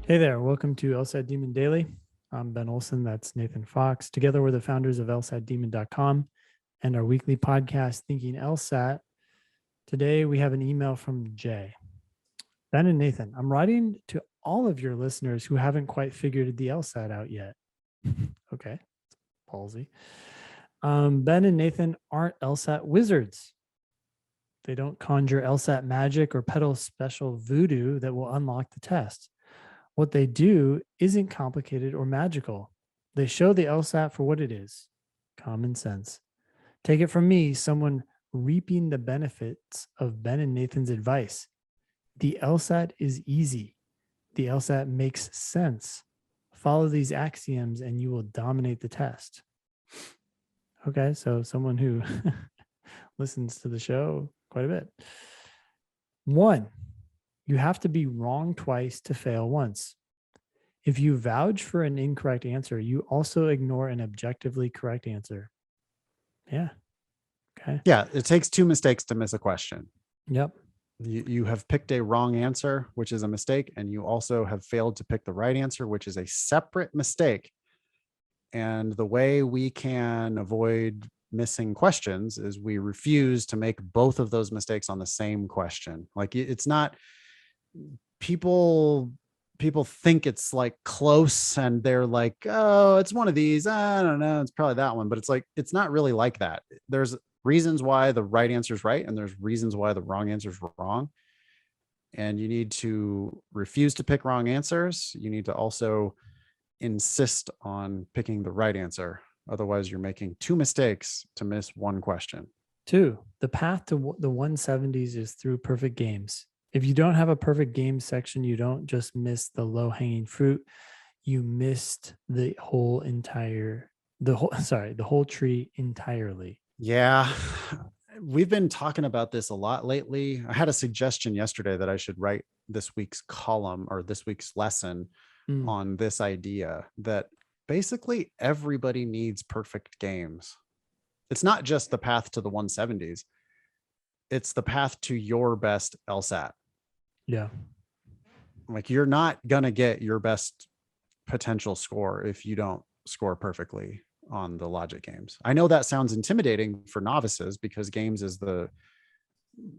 Hey there, welcome to LSAT Demon Daily. I'm Ben Olson, that's Nathan Fox. Together we're the founders of LSATdemon.com and our weekly podcast, Thinking LSAT. Today we have an email from Jay. Ben and Nathan, I'm writing to all of your listeners who haven't quite figured the LSAT out yet. Okay, ballsy. Ben and Nathan aren't LSAT wizards. They don't conjure LSAT magic or peddle special voodoo that will unlock the test. What they do isn't complicated or magical. They show the LSAT for what it is, common sense. Take it from me, someone reaping the benefits of Ben and Nathan's advice. The LSAT is easy. The LSAT makes sense. Follow these axioms and you will dominate the test. Okay, so someone who listens to the show quite a bit. 1, you have to be wrong twice to fail once. If you vouch for an incorrect answer, you also ignore an objectively correct answer. Yeah. Okay. Yeah, it takes 2 mistakes to miss a question. Yep. You have picked a wrong answer, which is a mistake, and you also have failed to pick the right answer, which is a separate mistake. And the way we can avoid missing questions is we refuse to make both of those mistakes on the same question. Like, it's not, people think it's like close and they're like, oh, it's one of these, I don't know, it's probably that one. But it's like, it's not really like that. There's reasons why the right answer is right, and there's reasons why the wrong answer is wrong. And you need to refuse to pick wrong answers. You need to also insist on picking the right answer. Otherwise, you're making 2 mistakes to miss 1 question. 2, the path to the 170s is through perfect games. If you don't have a perfect game section, you don't just miss the low-hanging fruit. You missed the whole tree entirely. Yeah. We've been talking about this a lot lately. I had a suggestion yesterday that I should write this week's column or this week's lesson on this idea that basically everybody needs perfect games. It's not just the path to the 170s. It's the path to your best LSAT. Yeah. Like, you're not going to get your best potential score if you don't score perfectly on the logic games. I know that sounds intimidating for novices because games is the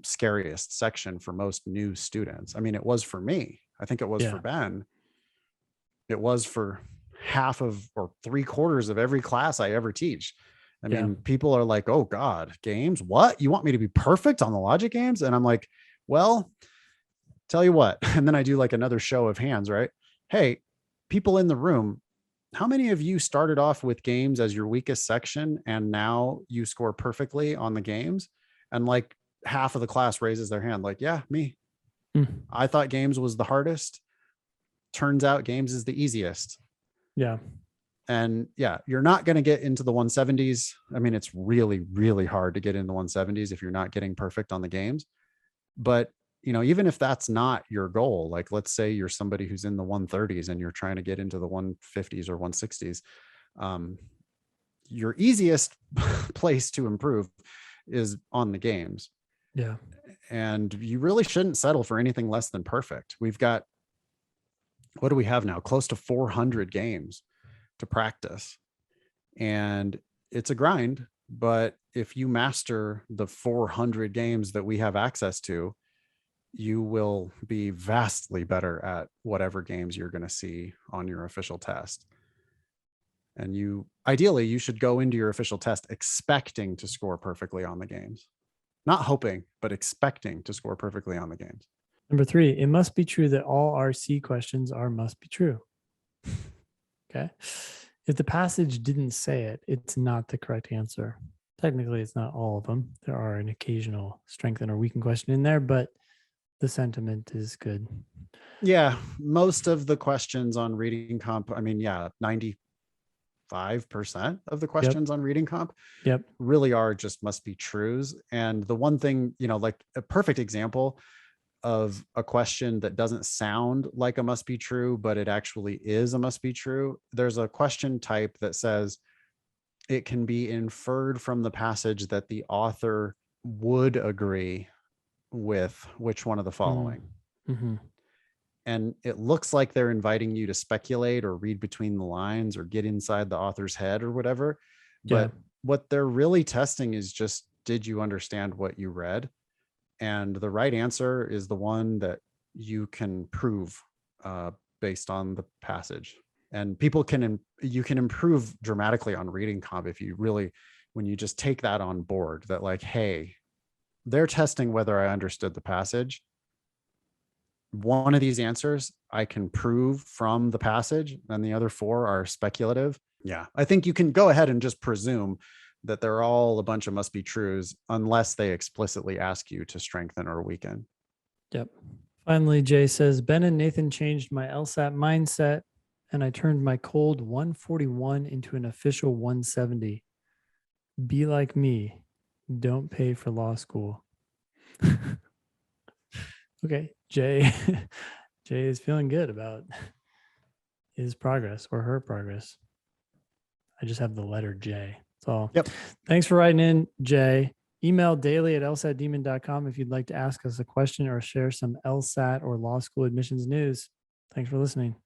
scariest section for most new students. I mean, it was for me. I think it was for Ben. It was for half of or 3/4 of every class I ever teach. I mean, people are like, oh God, games? What? You want me to be perfect on the logic games? And I'm like, well, tell you what. And then I do like another show of hands, right? Hey, people in the room, how many of you started off with games as your weakest section and now you score perfectly on the games? And like half of the class raises their hand, like, yeah, me. I thought games was the hardest. Turns out games is the easiest. Yeah. And yeah, you're not going to get into the 170s. I mean, it's really, really hard to get in the 170s if you're not getting perfect on the games. But, you know, even if that's not your goal, like let's say you're somebody who's in the 130s and you're trying to get into the 150s or 160s, your easiest place to improve is on the games. Yeah. And you really shouldn't settle for anything less than perfect. We've got, what do we have now? Close to 400 games to practice. And it's a grind, but if you master the 400 games that we have access to, you will be vastly better at whatever games you're going to see on your official test. And ideally, you should go into your official test expecting to score perfectly on the games. Not hoping, but expecting to score perfectly on the games. Number 3, it must be true that all RC questions must be true. Okay. If the passage didn't say it, it's not the correct answer. Technically, it's not all of them. There are an occasional strengthen or weaken question in there, but the sentiment is good. Yeah. Most of the questions on reading comp, I mean, 95% of the questions on reading comp really are just must be trues. And the one thing, like a perfect example of a question that doesn't sound like a must be true, but it actually is a must be true. There's a question type that says it can be inferred from the passage that the author would agree with which one of the following. and it looks like they're inviting you to speculate or read between the lines or get inside the author's head or whatever. Yeah. But what they're really testing is just, did you understand what you read? And the right answer is the one that you can prove based on the passage. And you can improve dramatically on reading comp if you really, when you just take that on board, that like, hey, they're testing whether I understood the passage. One of these answers I can prove from the passage, and the other four are speculative. Yeah, I think you can go ahead and just presume that they're all a bunch of must be trues unless they explicitly ask you to strengthen or weaken. Yep. Finally, Jay says, Ben and Nathan changed my LSAT mindset and I turned my cold 141 into an official 170. Be like me. Don't pay for law school. Okay. Jay is feeling good about his progress or her progress. I just have the letter J. That's all. Yep. Thanks for writing in, Jay. Email daily@lsatdemon.com if you'd like to ask us a question or share some LSAT or law school admissions news. Thanks for listening.